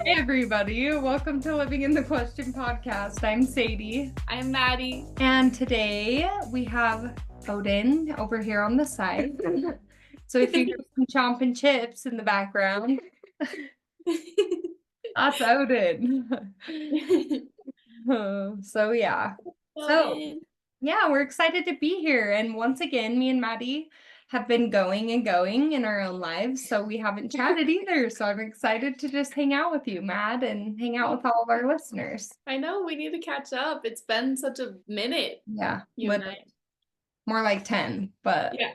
Hey everybody, welcome to Living in the Question podcast. I'm Sadie. I'm Maddie. And today we have Odin over here on the side. So if you hear some chomping chips in the background, that's Odin. So yeah. So Odin. yeah, we're excited to be here. And once again, me and Maddie have been going and going in our own lives, so we haven't chatted either. So I'm excited to just hang out with you, Mad, and hang out with all of our listeners. I know we need to catch up. It's been such a minute, Yeah, you and I. more like 10, but Yeah.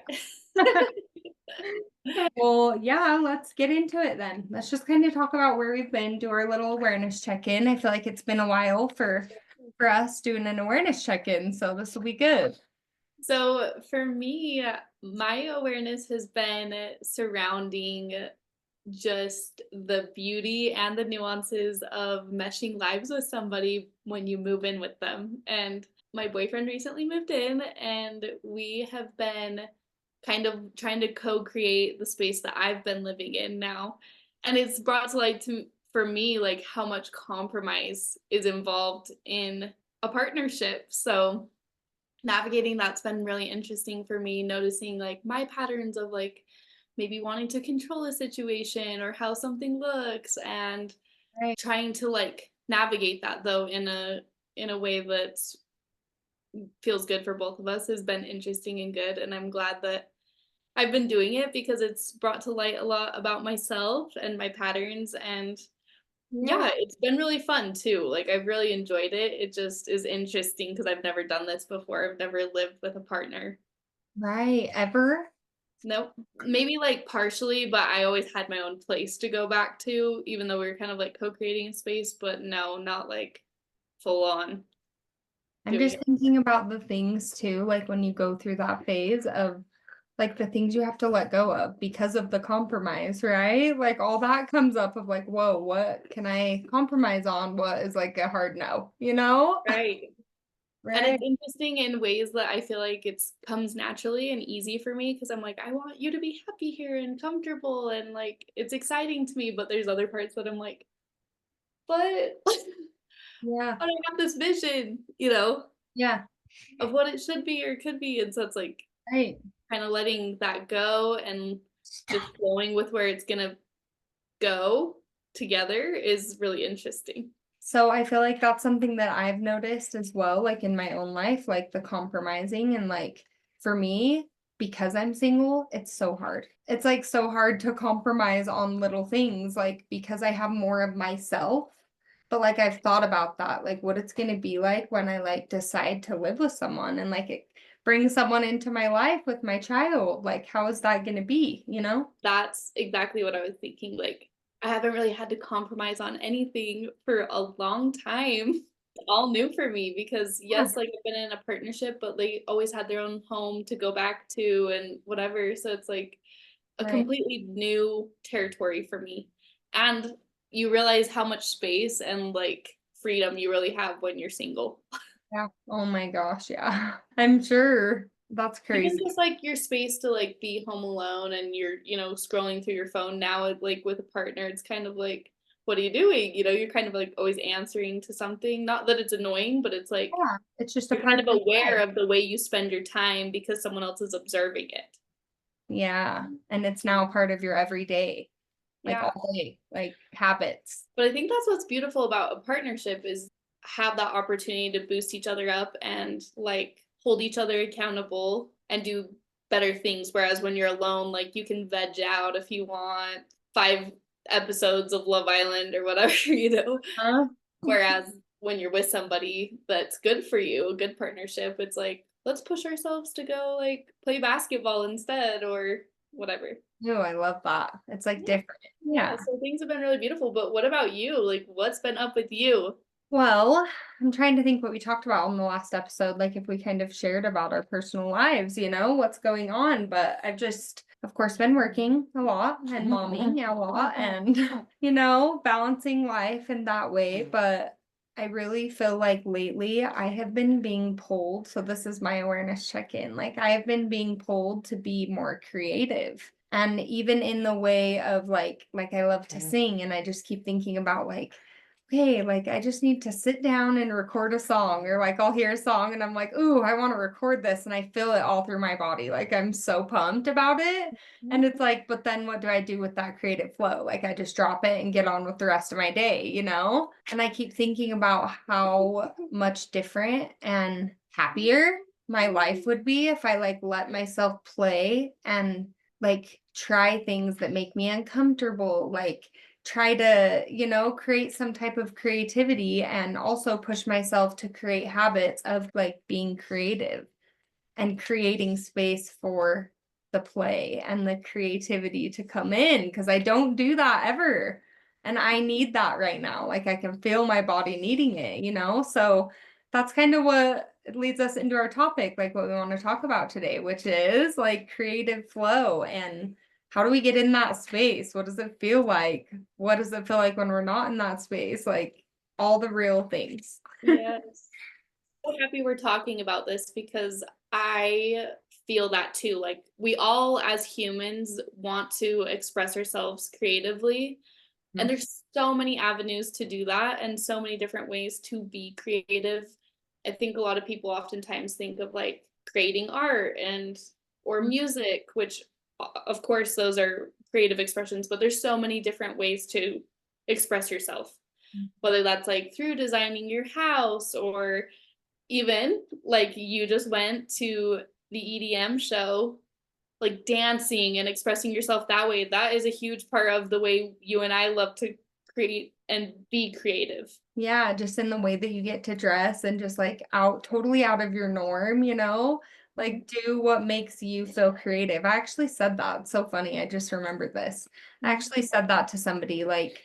well, yeah, let's get into it then. Let's just kind of talk about where we've been, do our little awareness check-in. I feel like it's been a while for us doing an awareness check-in, so this will be good. So for me, my awareness has been surrounding just the beauty and the nuances of meshing lives with somebody when you move in with them. And my boyfriend recently moved in, and we have been kind of trying to co-create the space that I've been living in now. And it's brought to light to for me like how much compromise is involved in a partnership. So navigating that's been really interesting for me, noticing like my patterns of like maybe wanting to control a situation or how something looks, and Right. trying to like navigate that though in a way that feels good for both of us has been interesting and good. And I'm glad that I've been doing it because it's brought to light a lot about myself and my patterns. And Yeah, yeah, it's been really fun too. Like I've really enjoyed it. It just is interesting because I've never done this before. I've never lived with a partner. right. Ever? Nope. Maybe like partially, but I always had my own place to go back to, even though we were kind of like co-creating a space, but no, not like full on I'm doing just it. thinking about the things too, like when you go through that phase of like the things you have to let go of because of the compromise, right? Like all that comes up of like, whoa, what can I compromise on? What is like a hard no, you know? Right. And Right. it's interesting in ways that I feel like it's comes naturally and easy for me because I'm like, I want you to be happy here and comfortable and like it's exciting to me, but there's other parts that I'm like, but Yeah. I have this vision, Yeah. of what it should be or could be. And so it's like Right. kind of letting that go and just flowing with where it's gonna go together is really interesting. So I feel like that's something that I've noticed as well, like in my own life, like the compromising and like for me, because I'm single, it's so hard. It's like so hard to compromise on little things, like because I have more of myself. But like I've thought about that, like what it's gonna be like when I like decide to live with someone and like it brings someone into my life with my child. Like how is that gonna be, you know? That's exactly what I was thinking. Like, I haven't really had to compromise on anything for a long time. It's all new for me because, Yeah. yes, like I've been in a partnership, but they always had their own home to go back to and whatever. So it's like a Right. completely new territory for me. And you realize how much space and like freedom you really have when you're single. Yeah. Oh my gosh, yeah. I'm sure. That's Even crazy. just like your space to like be home alone and you're scrolling through your phone now, like with a partner, it's kind of like, what are you doing? You're kind of like always answering to something, not that it's annoying, but it's like Yeah, it's just a you're kind part of of your aware life. of the way you spend your time because someone else is observing it. Yeah, and it's now part of your everyday, like Yeah, all day, like habits. but I think that's what's beautiful about a partnership is have that opportunity to boost each other up and like hold each other accountable and do better things. Whereas when you're alone, like you can veg out if you want 5 episodes of Love Island or whatever, Huh? Whereas when you're with somebody that's good for you, a good partnership, it's like, let's push ourselves to go like play basketball instead or whatever. Oh, I love that. It's like Yeah. different. Yeah, Yeah. so things have been really beautiful, but what about you? Like, what's been up with you? Well, I'm trying to think what we talked about on the last episode, like if we kind of shared about our personal lives, what's going on. But I've just, of course, been working a lot and momming a lot and, balancing life in that way. But I really feel like lately I have been being pulled. So this is my awareness check in. Like I have been being pulled to be more creative. And even in the way of like I love to sing, and I just keep thinking about like, okay, like I just need to sit down and record a song, or like I'll hear a song and I'm like, ooh, I want to record this, and I feel it all through my body. Like I'm so pumped about it. And it's like, but then what do I do with that creative flow? Like I just drop it and get on with the rest of my day, you know? And I keep thinking about how much different and happier my life would be if I like let myself play and like try things that make me uncomfortable, like try to, you know, create some type of creativity and also push myself to create habits of like being creative and creating space for the play and the creativity to come in because I don't do that ever. And I need that right now. Like I can feel my body needing it, you know? So that's kind of what leads us into our topic, like what we want to talk about today, which is like creative flow and how do we get in that space? What does it feel like? What does it feel like when we're not in that space? Like all the real things. Yes. So happy we're talking about this because I feel that too. Like we all as humans want to express ourselves creatively, and there's so many avenues to do that and so many different ways to be creative. I think a lot of people oftentimes think of like creating art and or music, which of course those are creative expressions, but there's so many different ways to express yourself. Whether that's like through designing your house or even like you just went to the EDM show, like dancing and expressing yourself that way. That is a huge part of the way you and I love to create and be creative. Yeah, just in the way that you get to dress and just like totally out of your norm, you know? Like do what makes you feel creative. I actually said that. It's so funny. I just remembered this. I actually said that to somebody. Like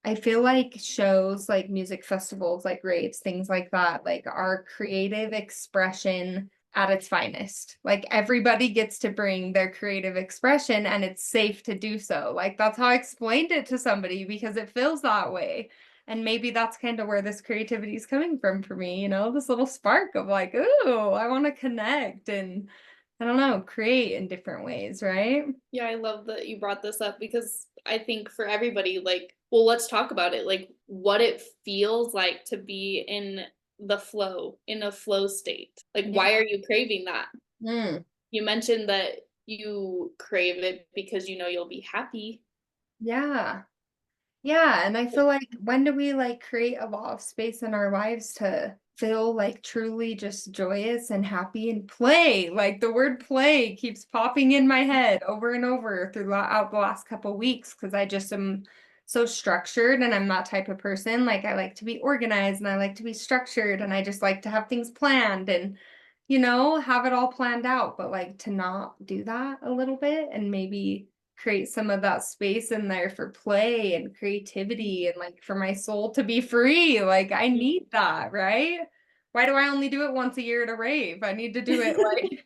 I feel like shows like music festivals, like raves, things like that, like are creative expression at its finest. Like everybody gets to bring their creative expression and it's safe to do so. Like that's how I explained it to somebody because it feels that way. And maybe that's kind of where this creativity is coming from for me, you know, this little spark of like, ooh, I want to connect and I don't know, create in different ways, right? Yeah, I love that you brought this up because I think for everybody, like, well, let's talk about it. Like, what it feels like to be in the flow, in a flow state. Like, Yeah. why are you craving that? Mm. You mentioned that you crave it because you know you'll be happy. Yeah. Yeah, and I feel like when do we like create a lot of space in our lives to feel like truly just joyous and happy and play? Like the word play keeps popping in my head over and over throughout the last couple weeks because I just am so structured and I'm that type of person. Like I like to be organized and I like to be structured and I just like to have things planned and you know, have it all planned out, but like to not do that a little bit and maybe create some of that space in there for play and creativity and like for my soul to be free. Like I need that, right? Why do I only do it once a year at a rave? I need to do it like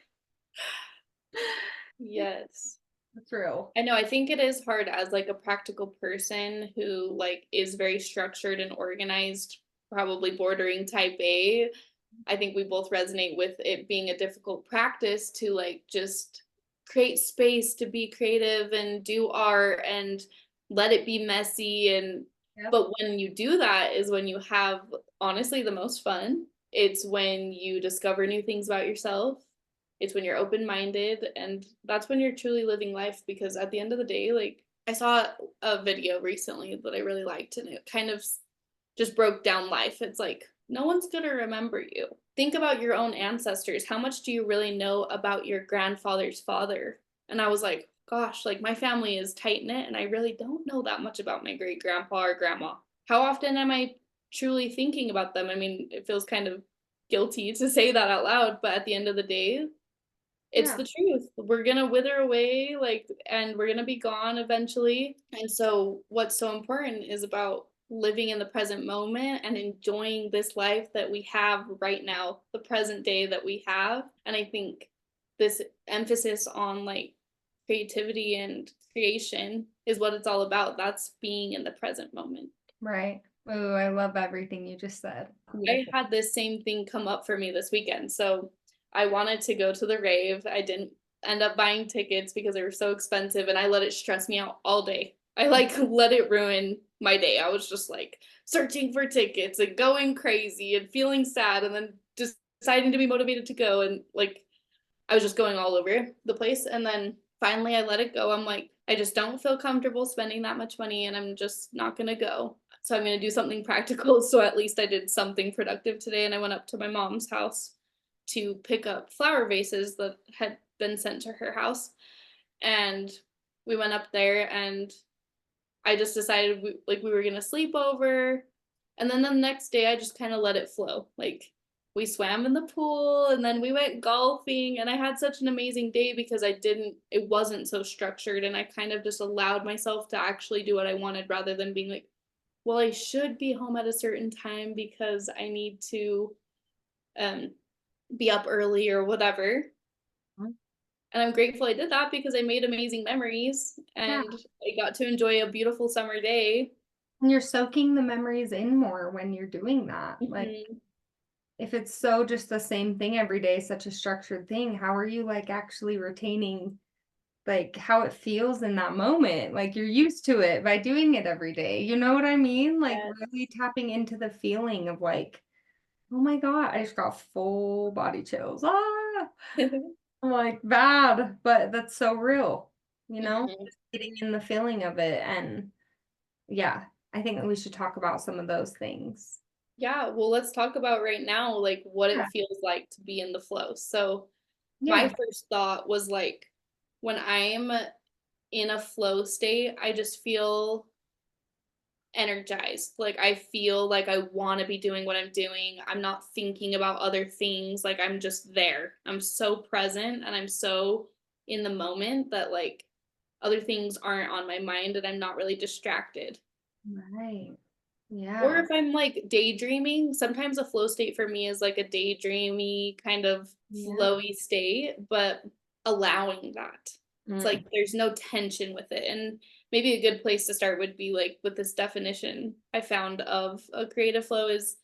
Yes. it's real. I know, I think it is hard as like a practical person who like is very structured and organized, probably bordering type A. I think we both resonate with it being a difficult practice to like just create space to be creative and do art and let it be messy and Yep. but when you do that is when you have honestly the most fun. It's when you discover new things about yourself. It's when you're open-minded and that's when you're truly living life because at the end of the day, like I saw a video recently that I really liked and it kind of just broke down life. It's like no one's going to remember you. Think about your own ancestors. How much do you really know about your grandfather's father? And I was like, gosh, like my family is tight knit and I really don't know that much about my great grandpa or grandma. How often am I truly thinking about them? I mean, it feels kind of guilty to say that out loud, but at the end of the day, it's Yeah. the truth. We're gonna wither away, like, and we're gonna be gone eventually. And so, what's so important is about living in the present moment and enjoying this life that we have right now, the present day that we have. And I think this emphasis on like creativity and creation is what it's all about. That's being in the present moment. Right. Oh, I love everything you just said. I Beautiful. had this same thing come up for me this weekend. So I wanted to go to the rave. I didn't end up buying tickets because they were so expensive, and I let it stress me out all day. I like let it ruin my day. I was just like searching for tickets and going crazy and feeling sad and then just deciding to be motivated to go, and like I was just going all over the place. And then finally I let it go. I'm like, I just don't feel comfortable spending that much money and I'm just not going to go. So I'm going to do something practical. So at least I did something productive today. And I went up to my mom's house to pick up flower vases that had been sent to her house. And we went up there and I just decided we were going to sleep over. And then the next day I just kind of let it flow. Like we swam in the pool and then we went golfing, and I had such an amazing day because it wasn't so structured, and I kind of just allowed myself to actually do what I wanted rather than being like, well, I should be home at a certain time because I need to um be up early or whatever. Mhm. And I'm grateful I did that because I made amazing memories Yeah. and I got to enjoy a beautiful summer day. And you're soaking the memories in more when you're doing that. Like, Mhm. if it's so just the same thing every day, such a structured thing, how are you like actually retaining like how it feels in that moment? Like you're used to it by doing it every day. You know what I mean? Like really tapping into the feeling of like, oh my God, I just got full body chills. Ah, Yes. I'm like bad, but that's so real, Mhm. just getting in the feeling of it. And yeah, I think that we should talk about some of those things. Yeah, well, let's talk about right now, like what Yeah. it feels like to be in the flow. So, my Yeah. first thought was like, when I'm in a flow state, I just feel energized. Like, I feel like I want to be doing what I'm doing. I'm not thinking about other things. Like, I'm just there. I'm so present and I'm so in the moment that, like, other things aren't on my mind and I'm not really distracted. Right. Or Yeah. if I'm like daydreaming, sometimes a flow state for me is like a daydreamy kind of Yeah. flowy state, but allowing that. It's like Mm. there's no tension with it. And maybe a good place to start would be like with this definition I found of a creative flow is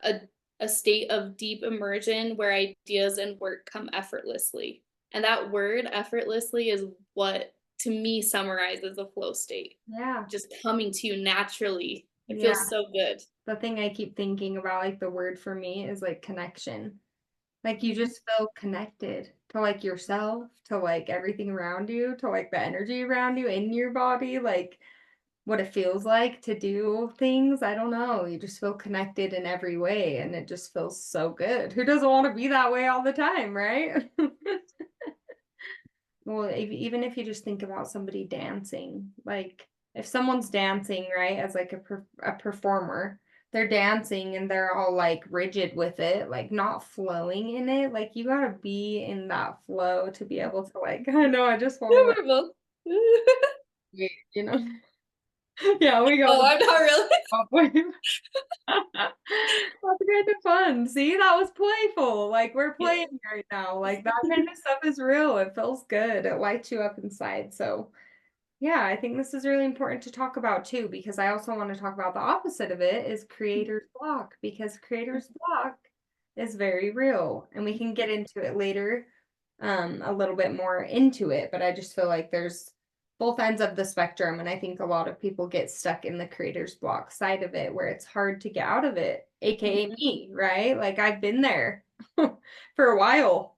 a a state of deep immersion where ideas and work come effortlessly. And that word effortlessly is what to me summarizes a flow state. Yeah. Just coming to you naturally. It Yeah. feels so good. The thing I keep thinking about, like the word for me is like connection. Like you Mhm. just feel connected to like yourself, to like everything around you, to like the energy around you in your body, like what it feels like to do things. I don't know. You just feel connected in every way and it just feels so good. Who doesn't want to be that way all the time, right? Well, even if you just think about somebody dancing, like if someone's dancing, right, as like a performer, they're dancing and they're all like rigid with it, like not flowing in it. Like you gotta be in that flow to be able to like, I know, I just want to like, Adorable. wait, you know, yeah, we got Oh, the I'm not really. pop wave. That's kind of fun. See, that was playful. Like we're Yeah. playing right now. Like that kind of stuff is real. It feels good. It lights you up inside. So yeah, I think this is really important to talk about too, because I also want to talk about the opposite of it is creator's block, because creator's block is very real and we can get into it later, a little bit more into it, but I just feel like there's both ends of the spectrum. And I think a lot of people get stuck in the creator's block side of it where it's hard to get out of it, aka me, right? Like I've been there for a while,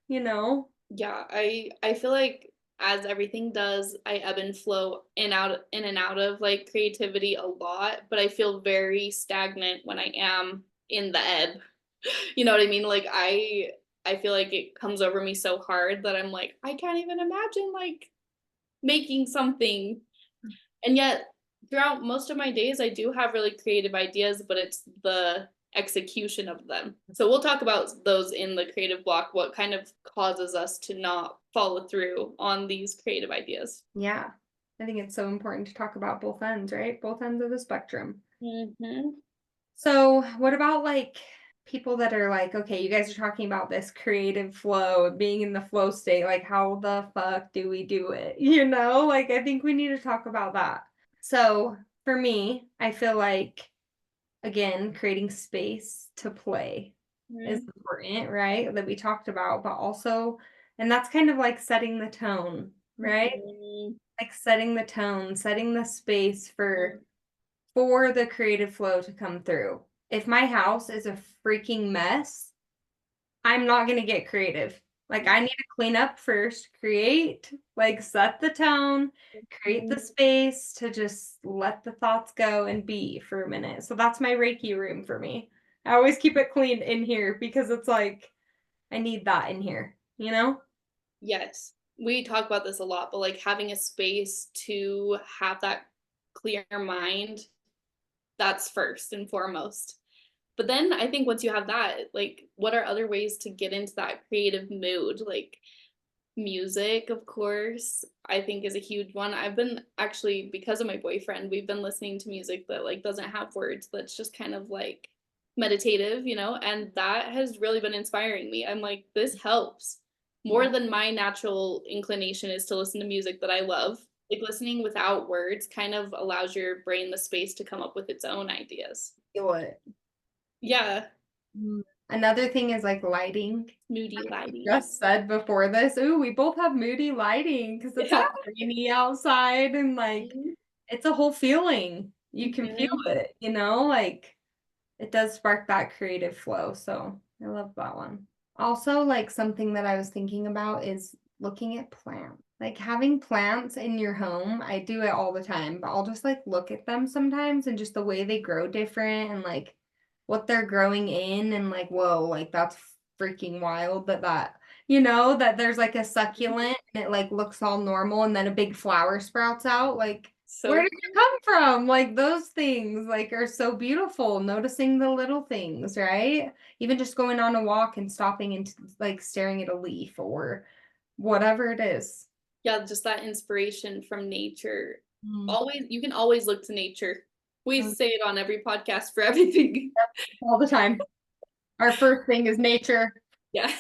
you know? Yeah, I feel like as everything does, I ebb and flow in and out of like creativity a lot, but I feel very stagnant when I am in the ebb. You know what I mean? Like I feel like it comes over me so hard that I'm like, I can't even imagine like making something. And yet, throughout most of my days, I do have really creative ideas, but it's the execution of them. So we'll talk about those in the creative block, what kind of causes us to not follow through on these creative ideas. Yeah. I think it's so important to talk about both ends, right? Both ends of the spectrum. Hmm. So, what about like people that are like, okay, you guys are talking about this creative flow, being in the flow state, like how the fuck do we do it? Like I think we need to talk about that. So, for me, I feel like again, creating space to play is important, right? That we talked about, but also And that's kind of like setting the tone, right? Mhm. Like setting the tone, setting the space Mhm. for the creative flow to come through. If my house is a freaking mess, I'm not gonna get creative. Like, I need to clean up first, create, like, set the tone, create the Mhm. space to just let the thoughts go and be for a minute. So that's my Reiki room for me. I always keep it clean in here because it's like, I need that in here, you know? Yes. We talk about this a lot, but like having a space to have that clear mind, that's first and foremost. But then I think once you have that, like, what are other ways to get into that creative mood? Like, music, of course, I think is a huge one. I've been actually, because of my boyfriend, we've been listening to music that like doesn't have words, that's just kind of like meditative, and that has really been inspiring me. I'm like, this helps more Yeah. than my natural inclination is to listen to music that I love. Like listening without words kind of allows your brain the space to come up with its own ideas. Feel it. Yeah, Another thing is, like, lighting. moody lighting. Just said before this, ooh, we both have moody lighting because it's, like, Yeah. rainy outside and, like, Mhm. it's a whole feeling. You can feel Mhm. it, like, it does spark that creative flow, so I love that one. Also, like, something that I was thinking about is looking at plants. Like, having plants in your home, I do it all the time, but I'll just, like, look at them sometimes and just the way they grow different and, like, what they're growing in and, like, whoa, like, that's freaking wild that there's, like, a succulent and it, like, looks all normal and then a big flower sprouts out, like, where So did you come from? Like, those things, like, are so beautiful, noticing the little things, right? Even just going on a walk and stopping and, like, staring at a leaf or whatever it is. yeah, just that inspiration from nature. Mm. Always, you can always look to nature. We Mm, say it on every podcast for everything. all the time. Our first thing is nature. Yeah.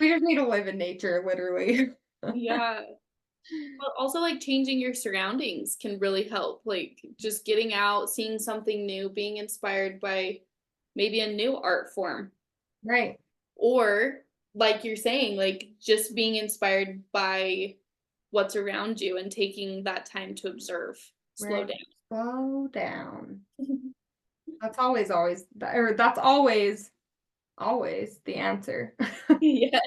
We just need to live in nature, literally. Yeah. But also like changing your surroundings can really help. Like just getting out, seeing something new, being inspired by maybe a new art form. Right, Or like you're saying, like just being inspired by what's around you and taking that time to observe, slow right. down. Slow down. That's always the answer. Yes.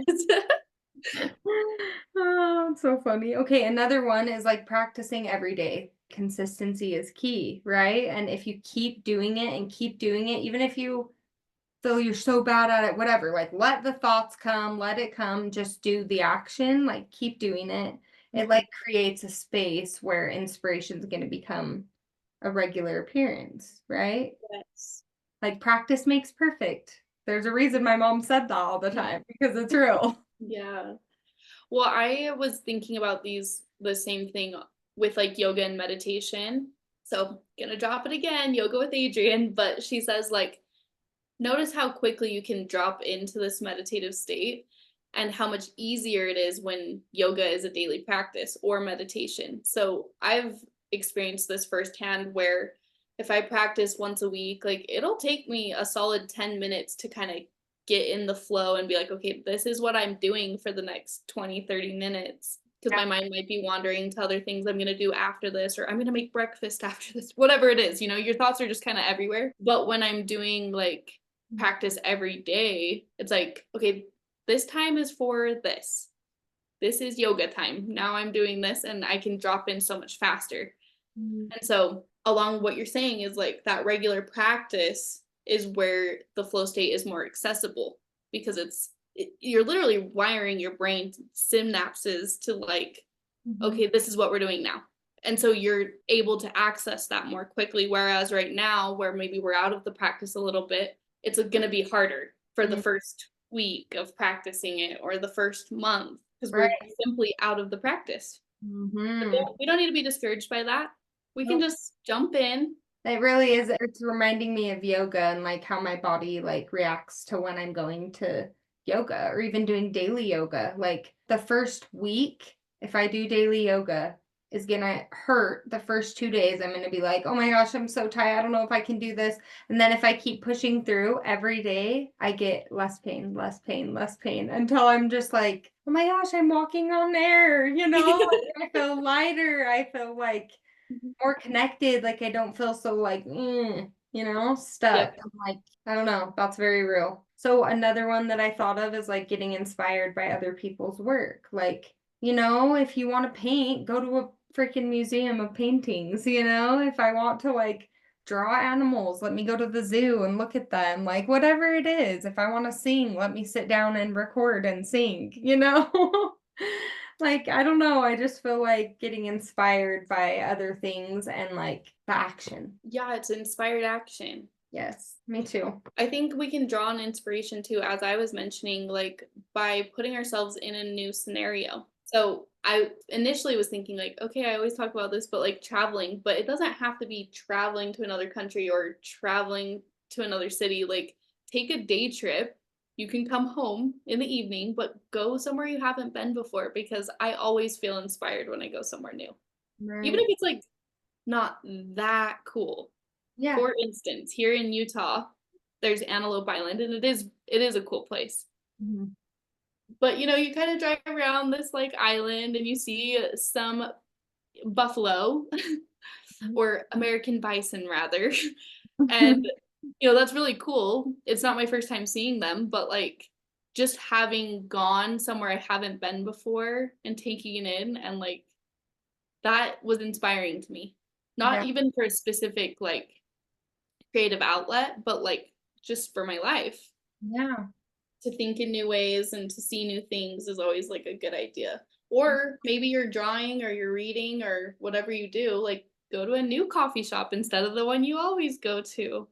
Oh, it's so funny. Okay, another one is like practicing every day. Consistency is key, right? And if you keep doing it and keep doing it, even if you feel you're so bad at it, whatever, like let the thoughts come, let it come, just do the action, like keep doing it. It Mhm. like creates a space where inspiration is going to become a regular appearance, right? Yes. Like practice makes perfect. There's a reason my mom said that all the time because it's real. Yeah. Well, I was thinking about the same thing with like yoga and meditation. So, gonna drop it again, yoga with Adrienne, but she says like notice how quickly you can drop into this meditative state and how much easier it is when yoga is a daily practice or meditation. So, I've experienced this firsthand where if I practice once a week, like it'll take me a solid 10 minutes to kind of get in the flow and be like, okay, this is what I'm doing for the next 20, 30 minutes. Because Yeah. my mind might be wandering to other things I'm going to do after this, or I'm going to make breakfast after this, whatever it is. Your thoughts are just kind of everywhere. But when I'm doing like practice every day, it's like, okay, this time is for this. This is yoga time. Now I'm doing this and I can drop in so much faster. Mhm. And so, along what you're saying is like that regular practice is where the flow state is more accessible because you're literally wiring your brain synapses to like, Mhm. okay, this is what we're doing now. And so you're able to access that more quickly. Whereas right now, where maybe we're out of the practice a little bit, it's going to be harder for the Mm, first week of practicing it or the first month because we're right. simply out of the practice. But Mhm. we don't need to be discouraged by that. We can Nope. just jump in. It really is. It's reminding me of yoga and like how my body like reacts to when I'm going to yoga or even doing daily yoga. Like the first week, if I do daily yoga, is gonna hurt the first 2 days. I'm gonna be like, oh my gosh, I'm so tired. I don't know if I can do this. And then if I keep pushing through every day, I get less pain, less pain, less pain until I'm just like, oh my gosh, I'm walking on air, Like, I feel lighter. I feel like more connected. Like I don't feel so like, stuck. Yep. I'm like, I don't know. That's very real. So another one that I thought of is like getting inspired by other people's work. Like, if you want to paint, go to a freaking museum of paintings, If I want to like draw animals, let me go to the zoo and look at them. Like whatever it is. If I want to sing, let me sit down and record and sing. Like, I don't know, I just feel like getting inspired by other things and like the action. Yeah, it's inspired action. Yes, me too. I think we can draw on inspiration too, as I was mentioning, like by putting ourselves in a new scenario. So I initially was thinking like, okay, I always talk about this, but like traveling, but it doesn't have to be traveling to another country or traveling to another city. Like take a day trip. You can come home in the evening, but go somewhere you haven't been before because I always feel inspired when I go somewhere new. Even if Right. it's like not that cool. Yeah. For instance, here in Utah, there's Antelope Island, and it is a cool place. Mhm. But you kind of drive around this like island, and you see some buffalo or American bison rather, and that's really cool. It's not my first time seeing them, but like just having gone somewhere I haven't been before and taking it in, and like that was inspiring to me. Not Yeah. even for a specific like creative outlet, but like just for my life. Yeah. To think in new ways and to see new things is always like a good idea. Or maybe you're drawing or you're reading or whatever you do, like go to a new coffee shop instead of the one you always go to.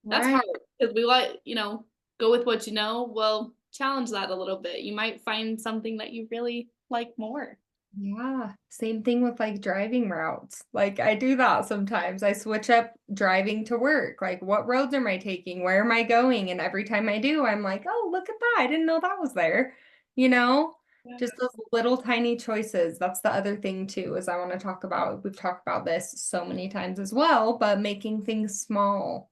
That's Right. hard because we go with what you know. Well, challenge that a little bit. You might find something that you really like more. Yeah. Same thing with like driving routes. Like I do that sometimes. I switch up driving to work. Like what roads am I taking? Where am I going? And every time I do, I'm like, oh, look at that. I didn't know that was there. You know? Just those Yes. little tiny choices. That's the other thing too, is I want to talk about, we've talked about this so many times as well, but making things small.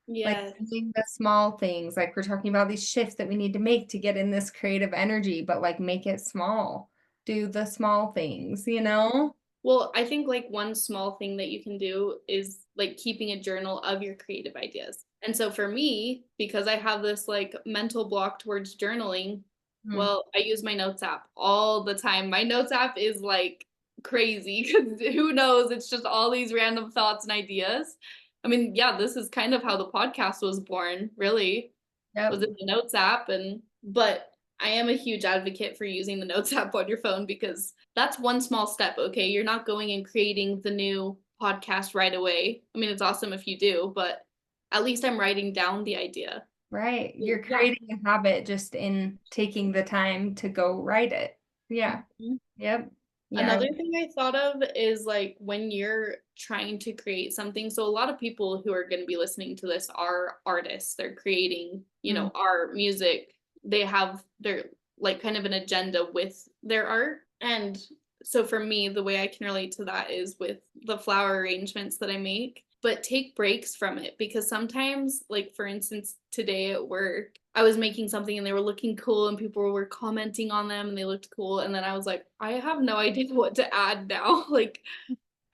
Like Yes. doing the small things. Like we're talking about these shifts that we need to make to get in this creative energy, but like make it small. Do the small things. Well, I think like one small thing that you can do is like keeping a journal of your creative ideas. And so for me, because I have this like mental block towards journaling, Mm. well, I use my notes app all the time. My notes app is like crazy because who knows? It's just all these random thoughts and ideas. I mean, yeah, this is kind of how the podcast was born, really, was Yep. in the notes app. But I am a huge advocate for using the notes app on your phone because that's one small step. Okay, you're not going and creating the new podcast right away. I mean, it's awesome if you do, but at least I'm writing down the idea. Right. You're Yeah. creating a habit just in taking the time to go write it. Yeah. Mhm. Yep. Yeah. Another thing I thought of is like when you're trying to create something. So a lot of people who are going to be listening to this are artists. They're creating, Mm. art, music. They have their like kind of an agenda with their art. And so for me, the way I can relate to that is with the flower arrangements that I make, but take breaks from it because sometimes, like for instance, today at work, I was making something and they were looking cool and people were commenting on them and they looked cool. And then I was like, I have no idea what to add now. Like,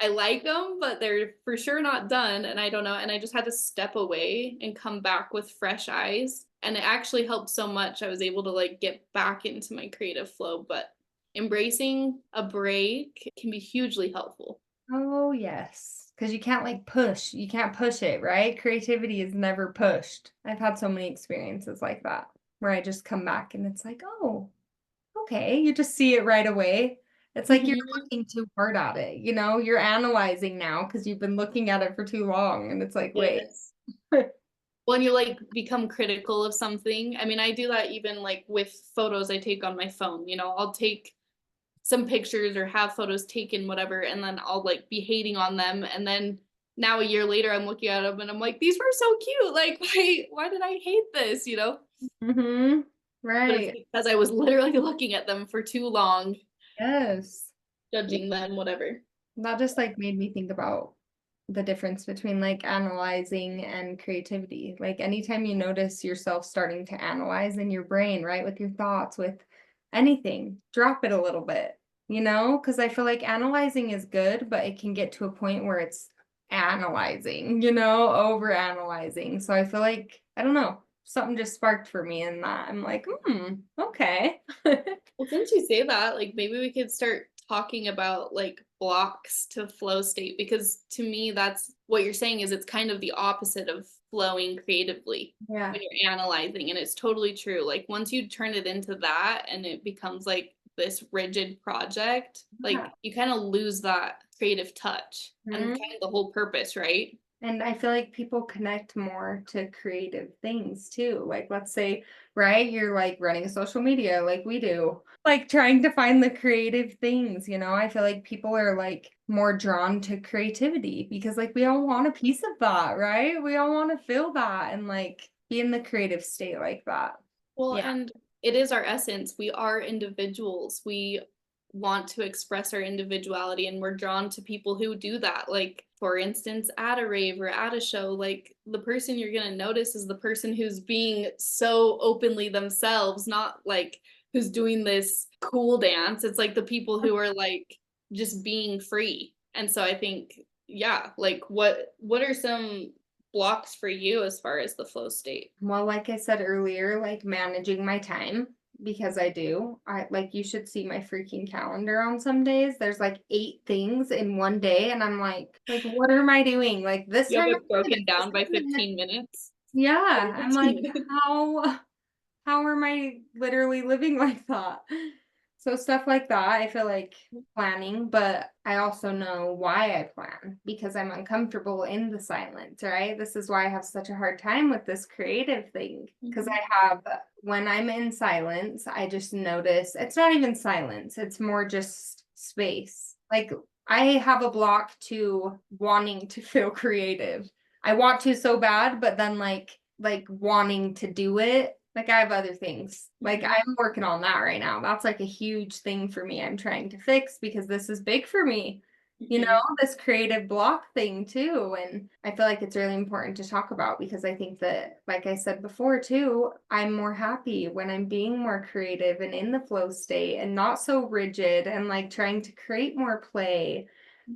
I like them, but they're for sure not done. And I don't know. And I just had to step away and come back with fresh eyes. And it actually helped so much. I was able to like get back into my creative flow. But embracing a break can be hugely helpful. Oh, yes. Because you can't like push. You can't push it, right? Creativity is never pushed. I've had so many experiences like that where I just come back and it's like, oh, okay. You just see it right away. It's like you're Mhm. looking too hard at it. You're analyzing now because you've been looking at it for too long. And it's like, wait. Yes. When you like become critical of something. I mean, I do that even like with photos I take on my phone. I'll take some pictures or have photos taken, whatever, and then I'll like be hating on them. And then now a year later, I'm looking at them and I'm like, these were so cute. Like, why did I hate this? Mm-hmm. But it's Right. because I was literally looking at them for too long. Yes. judging them, whatever. That just like made me think about the difference between like analyzing and creativity. Like anytime you notice yourself starting to analyze in your brain, right, with your thoughts, with anything, drop it a little bit, you know? Because I feel like analyzing is good, but it can get to a point where it's analyzing, you know, over analyzing. So I feel like, I don't know, something just sparked for me in that. I'm like, okay. Well, since you say that, like maybe we could start talking about like blocks to flow state because to me that's what you're saying is it's kind of the opposite of flowing creatively Yeah. when you're analyzing and it's totally true. Like once you turn it into that and it becomes like this rigid project, like Yeah. you kind of lose that creative touch and Mhm. kind of the whole purpose, right? And I feel like people connect more to creative things too. Like, let's say, right, you're like running a social media like we do, like trying to find the creative things, you know? I feel like people are like more drawn to creativity because like we all want a piece of that, right? We all want to feel that and like be in the creative state like that. Well, Yeah. and it is our essence. We are individuals. We want to express our individuality, and we're drawn to people who do that. Like, for instance, at a rave or at a show, like the person you're going to notice is the person who's being so openly themselves, not like who's doing this cool dance. It's like the people who are like just being free. And so I think, yeah, like what are some blocks for you as far as the flow state? Well, like I said earlier, like managing my time because I do. I like you should see my freaking calendar on some days. There's like 8 things in one day and I'm like what am I doing? Like this You have time it I'm doing broken this down by time I'm doing 15 minutes. yeah, I'm 15 like minutes. how am I literally living like that? So stuff like that, I feel like planning, but I also know why I plan because I'm uncomfortable in the silence, right? This is why I have such a hard time with this creative thing because Mhm. I have when I'm in silence, I just notice it's not even silence, it's more just space. Like I have a block to wanting to feel creative. I want to so bad, but then like wanting to do it. Like I have other things. Like Mhm. I'm working on that right now. That's like a huge thing for me. I'm trying to fix because this is big for me. You know, Mhm. this creative block thing too. And I feel like it's really important to talk about because I think that, like I said before too, I'm more happy when I'm being more creative and in the flow state and not so rigid and like trying to create more play.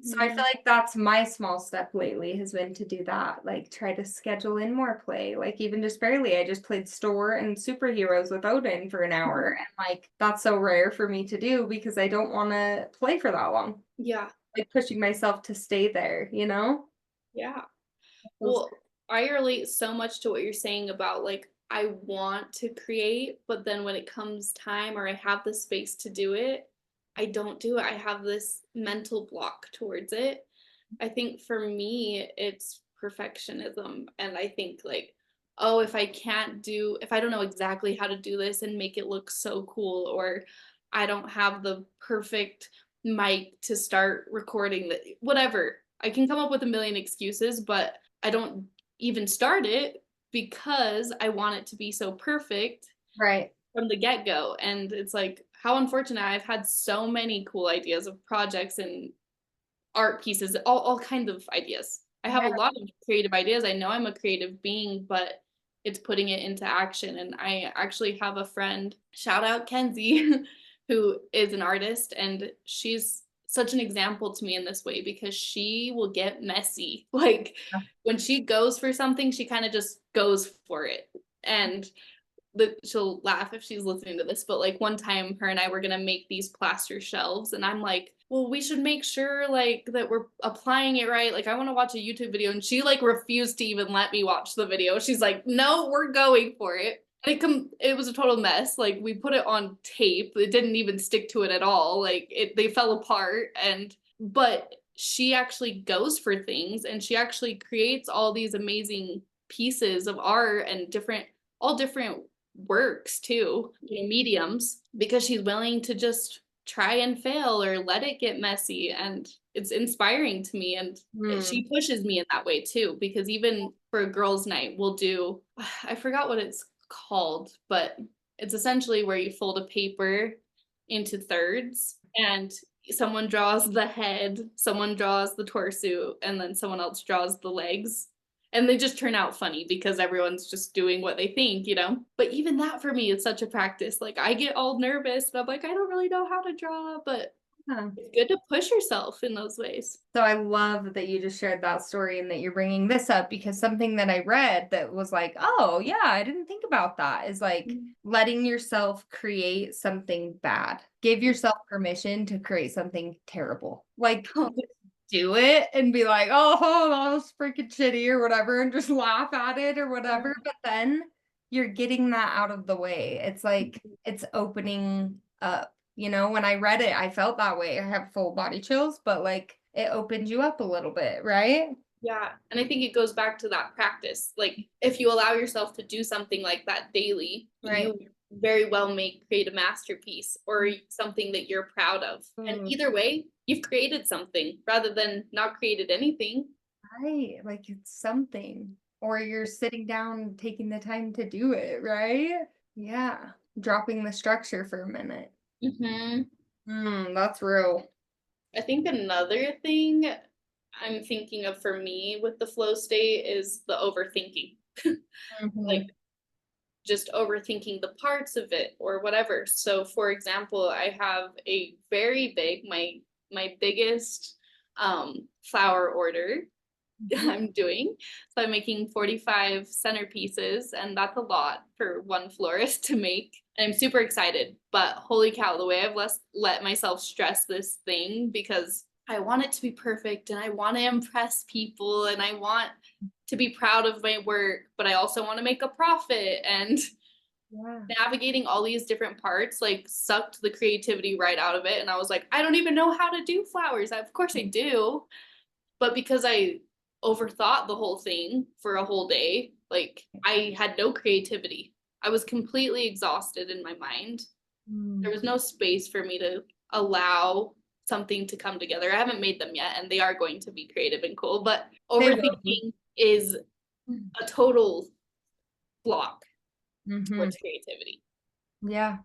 So I feel Mhm. like that's my small step lately has been to do that, like try to schedule in more play. Like even just barely, I just played store and superheroes with Odin for an hour. And like that's so rare for me to do because I don't want to play for that long. Yeah. Like pushing myself to stay there, you know? Yeah. Those- Well, I relate so much to what you're saying about like I want to create, but then when it comes time or I have the space to do it, I don't do it. I have this mental block towards it. I think for me, it's perfectionism. And I think like, oh, if I don't know exactly how to do this and make it look so cool, or I don't have the perfect mic to start recording that, whatever. I can come up with a million excuses, but I don't even start it because I want it to be so perfect Right. from the get go. And it's like, how unfortunate. I've had so many cool ideas of projects and art pieces, all kinds of ideas. I have a Yeah. lot of creative ideas. I know I'm a creative being, but it's putting it into action. And I actually have a friend, shout out Kenzie, who is an artist, and she's such an example to me in this way because she will get messy. Like when she goes for something, she kind of just goes for it. And she'll laugh if she's listening to this, but like one time her and I were gonna make these plaster shelves and I'm like, well, we should make sure like that we're applying it right. Like I want to watch a YouTube video and she like refused to even let me watch the video. She's like, no, we're going for it. And it was a total mess. Like we put it on tape. It didn't even stick to it at all. Like they fell apart but she actually goes for things and she actually creates all these amazing pieces of art and all different works too, mediums, because she's willing to just try and fail or let it get messy. And it's inspiring to me. And Hmm. she pushes me in that way too, because even for a girls' night, we'll do, I forgot what it's called, but it's essentially where you fold a paper into thirds and someone draws the head, someone draws the torso, and then someone else draws the legs. And they just turn out funny because everyone's just doing what they think, you know? But even that for me is such a practice. Like I get all nervous and I'm like, I don't really know how to draw, but Huh. it's good to push yourself in those ways. So I love that you just shared that story and that you're bringing this up, because something that I read that was like, oh, yeah, I didn't think about that, is like letting yourself create something bad. Give yourself permission to create something terrible. Like, do it and be like, oh, that was freaking shitty or whatever, and just laugh at it or whatever. But then you're getting that out of the way. It's like it's opening up. You know, when I read it, I felt that way. I have full body chills, but like it opened you up a little bit, right? Yeah. And I think it goes back to that practice. Like if you allow yourself to do something like that daily, Right. you very well may create a masterpiece or something that you're proud of. And either way, you've created something rather than not created anything. Right. Like it's something. Or you're sitting down taking the time to do it, right? Yeah. Dropping the structure for a minute. Mm-hmm. That's real. I think another thing I'm thinking of for me with the flow state is the overthinking. Like Mhm. just overthinking the parts of it or whatever. So for example, I have a very big my biggest flower order I'm doing. So I'm making 45 centerpieces, and that's a lot for one florist to make. And I'm super excited, but holy cow, the way I've let myself stress this thing because I want it to be perfect and I want to impress people and I want to be proud of my work, but I also want to make a profit. And Yeah. navigating all these different parts like sucked the creativity right out of it. And I was like, I don't even know how to do flowers. Of course I do. But because I overthought the whole thing for a whole day, like I had no creativity. I was completely exhausted in my mind. There Mm. was no space for me to allow something to come together. I haven't made them yet, and they are going to be creative and cool, but They will be. overthinking is a total block Mm-hmm. towards creativity. Yeah.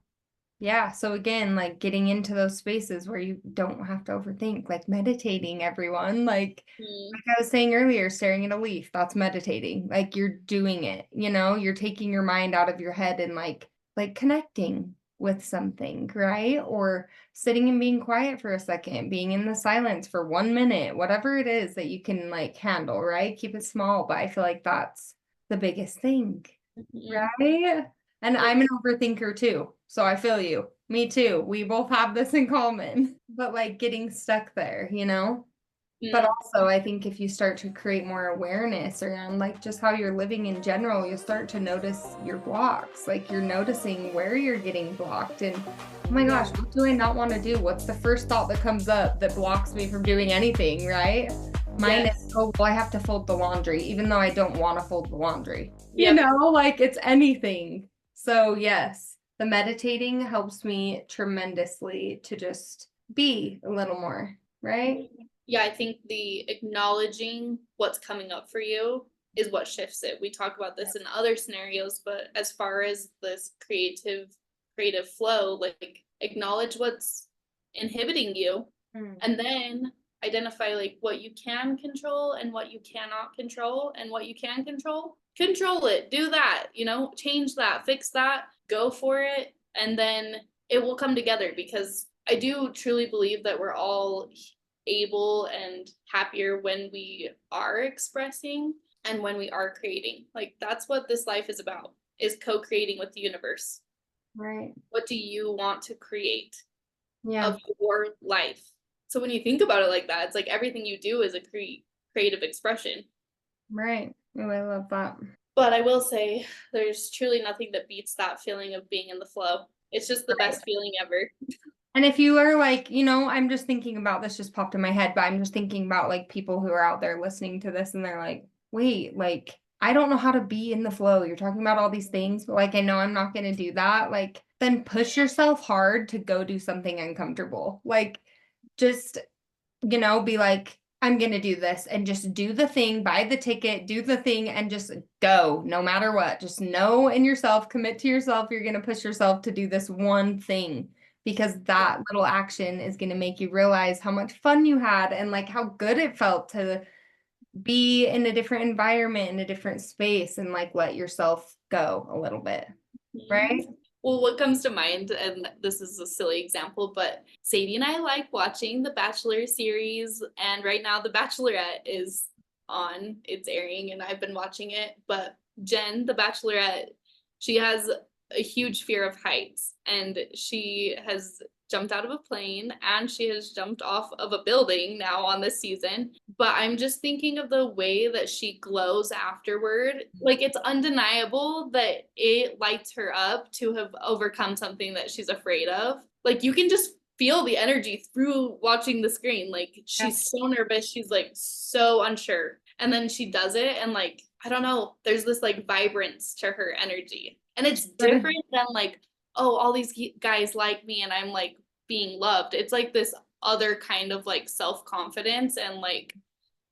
Yeah. So again, like getting into those spaces where you don't have to overthink, like meditating, everyone. Like I was saying earlier, staring at a leaf, that's meditating. Like you're doing it, you're taking your mind out of your head and like connecting with something, right? Or sitting and being quiet for a second, being in the silence for 1 minute, whatever it is that you can like handle, right? Keep it small, but I feel like that's the biggest thing, Mm-hmm. right? And I'm an overthinker too. So I feel you. Me too. We both have this in common. But like getting stuck there. But Mm-hmm. also, I think if you start to create more awareness around like just how you're living in general, you'll start to notice your blocks. Like you're noticing where you're getting blocked. And oh my gosh, what do I not want to do? What's the first thought that comes up that blocks me from doing anything, right? Mine is, Yes. oh, well, I have to fold the laundry, even though I don't want to fold the laundry. Yep. Like it's anything. So, yes, the meditating helps me tremendously to just be a little more, right? Yeah, I think the acknowledging what's coming up for you is what shifts it. We talk about this in other scenarios, but as far as this creative flow, like acknowledge what's inhibiting you Mm. and then identify like what you can control and what you cannot control and what you can control it, do that, change that, fix that, go for it, and then it will come together because I do truly believe that we're all able and happier when we are expressing and when we are creating. Like that's what this life is about, is co-creating with the universe. Right. What do you want to create Yeah. of your life? So when you think about it like that, it's like everything you do is a creative expression. Right. Oh, I love that. But I will say there's truly nothing that beats that feeling of being in the flow. It's just the Right. best feeling ever. And if you are like, I'm just thinking about this, just popped in my head, but I'm just thinking about like people who are out there listening to this and they're like, wait, like, I don't know how to be in the flow. You're talking about all these things, but like, I know I'm not going to do that. Like, then push yourself hard to go do something uncomfortable. Like, just, be like, I'm going to do this and just do the thing, buy the ticket, do the thing, and just go no matter what. Just know in yourself, commit to yourself, you're going to push yourself to do this one thing because that little action is going to make you realize how much fun you had and like how good it felt to be in a different environment, in a different space, and like let yourself go a little bit, Mhm. right? Well, what comes to mind, and this is a silly example, but Sadie and I like watching the Bachelor series, and right now The Bachelorette is on, it's airing, and I've been watching it. But Jen, the Bachelorette, she has a huge fear of heights, and she has jumped out of a plane and she has jumped off of a building now on this season. But I'm just thinking of the way that she glows afterward. Like, it's undeniable that it lights her up to have overcome something that she's afraid of. Like, you can just feel the energy through watching the screen. Like, Yeah. she's so nervous, she's like so unsure. And then she does it, and like, I don't know, there's this like vibrance to her energy. And it's different than like, oh, all these guys like me and I'm like being loved. It's like this other kind of like self-confidence and like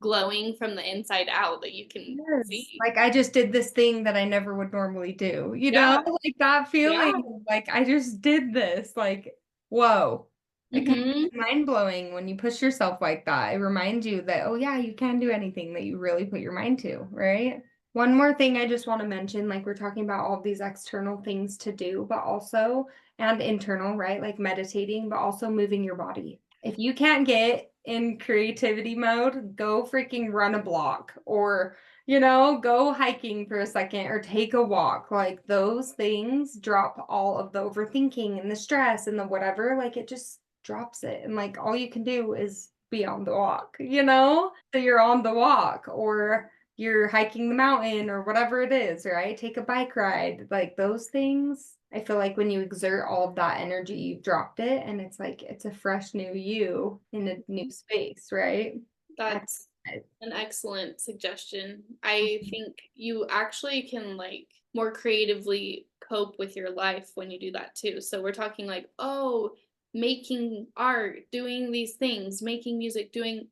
glowing from the inside out that you can Yes. see. Like I just did this thing that I never would normally do, you know? Yeah. Like that Yeah. feeling, like I just did this, like, whoa. It kind of Mm-hmm. is mind-blowing when you push yourself like that. It reminds you that, oh yeah, you can do anything that you really put your mind to, right? One more thing I just want to mention, like we're talking about all these external things to do, but also, and internal, right? Like meditating, but also moving your body. If you can't get in creativity mode, go freaking run a block or, go hiking for a second or take a walk. Like those things drop all of the overthinking and the stress and the whatever. Like it just drops it. And like all you can do is be on the walk, you know? So you're on the walk or you're hiking the mountain or whatever it is, right? Take a bike ride. Like those things, I feel like when you exert all of that energy, you've dropped it and it's like it's a fresh new you in a new space, right? That's an excellent suggestion. I think you actually can like more creatively cope with your life when you do that too. So we're talking like, oh, making art, doing these things, making music, doing,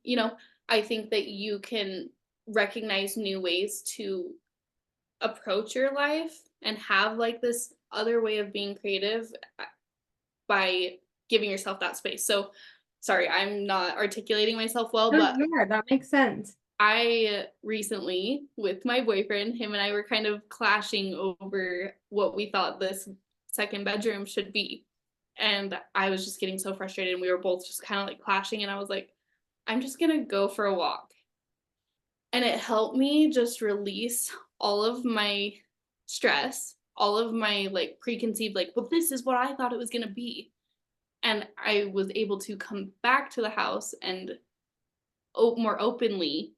I think that you can recognize new ways to approach your life and have like this other way of being creative by giving yourself that space. So, sorry, I'm not articulating myself well, Oh, but yeah, that makes sense. I recently, with my boyfriend, him and I were kind of clashing over what we thought this second bedroom should be. And I was just getting so frustrated, and we were both just kind of like clashing. And I was like, I'm just going to go for a walk. And it helped me just release all of my stress, all of my like preconceived, like, well, this is what I thought it was going to be. And I was able to come back to the house and more openly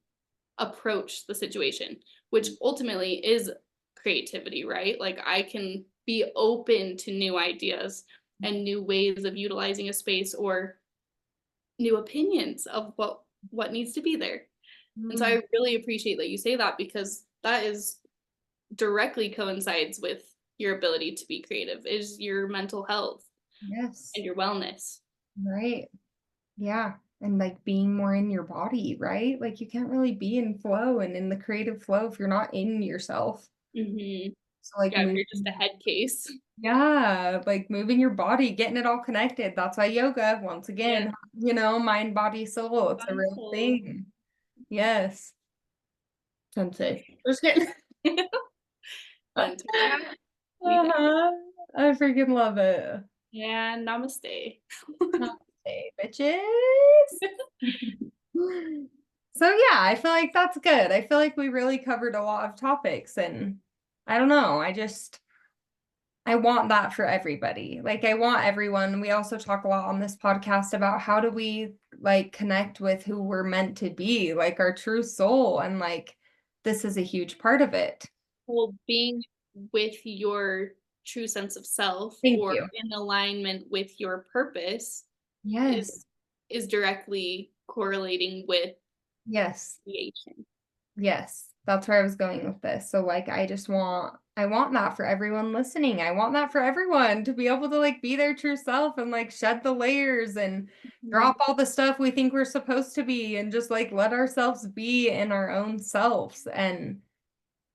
approach the situation, which ultimately is creativity, right? Like, I can be open to new ideas and new ways of utilizing a space or new opinions of what needs to be there. And so Mm, I really appreciate that you say that, because that is directly coincides with your ability to be creative, is your mental health yes, and your wellness. right. Yeah. And like being more in your body, right? Like you can't really be in flow and in the creative flow if you're not in yourself. Mm-hmm. So like Yeah, if you're just moving, a head case. yeah, like moving your body, getting it all connected. That's why yoga, once Yeah, again, mind, body, soul. It's a body, real soul. thing. Yes. Yes. Sensei. Just kidding. But until that, we thank. Uh-huh. I freaking love it. Yeah, namaste. Namaste, bitches. So yeah, I feel like that's good. I feel like we really covered a lot of topics and I don't know, I want that for everybody. Like I want everyone. We also talk a lot on this podcast about how do we like connect with who we're meant to be, like our true soul and like this is a huge part of it. Well, being with your true sense of self Thank or you. in alignment with your purpose is Yes. is directly correlating with Yes. creation. Yes, that's where I was going with this. So like I want that for everyone listening. I want that for everyone to be able to like be their true self and like shed the layers and Mhm. drop all the stuff we think we're supposed to be and just like let ourselves be in our own selves and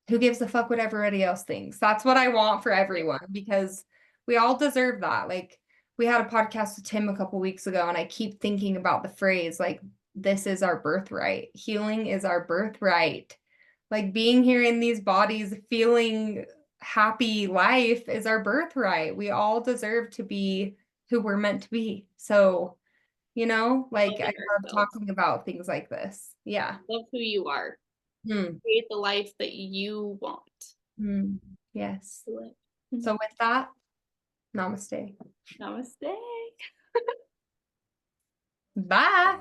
who gives a fuck what everybody else thinks. That's what I want for everyone because we all deserve that. Like we had a podcast with Tim a couple weeks ago, and I keep thinking about the phrase like, this is our birthright. Healing is our birthright. Like being here in these bodies, feeling happy life is our birthright. We all deserve to be who we're meant to be. So, like I Loving love ourselves. talking about things like this. Yeah. Love who you are. Mm, Create the life that you want mm, yes. to live. So with that, namaste. Namaste. Bye.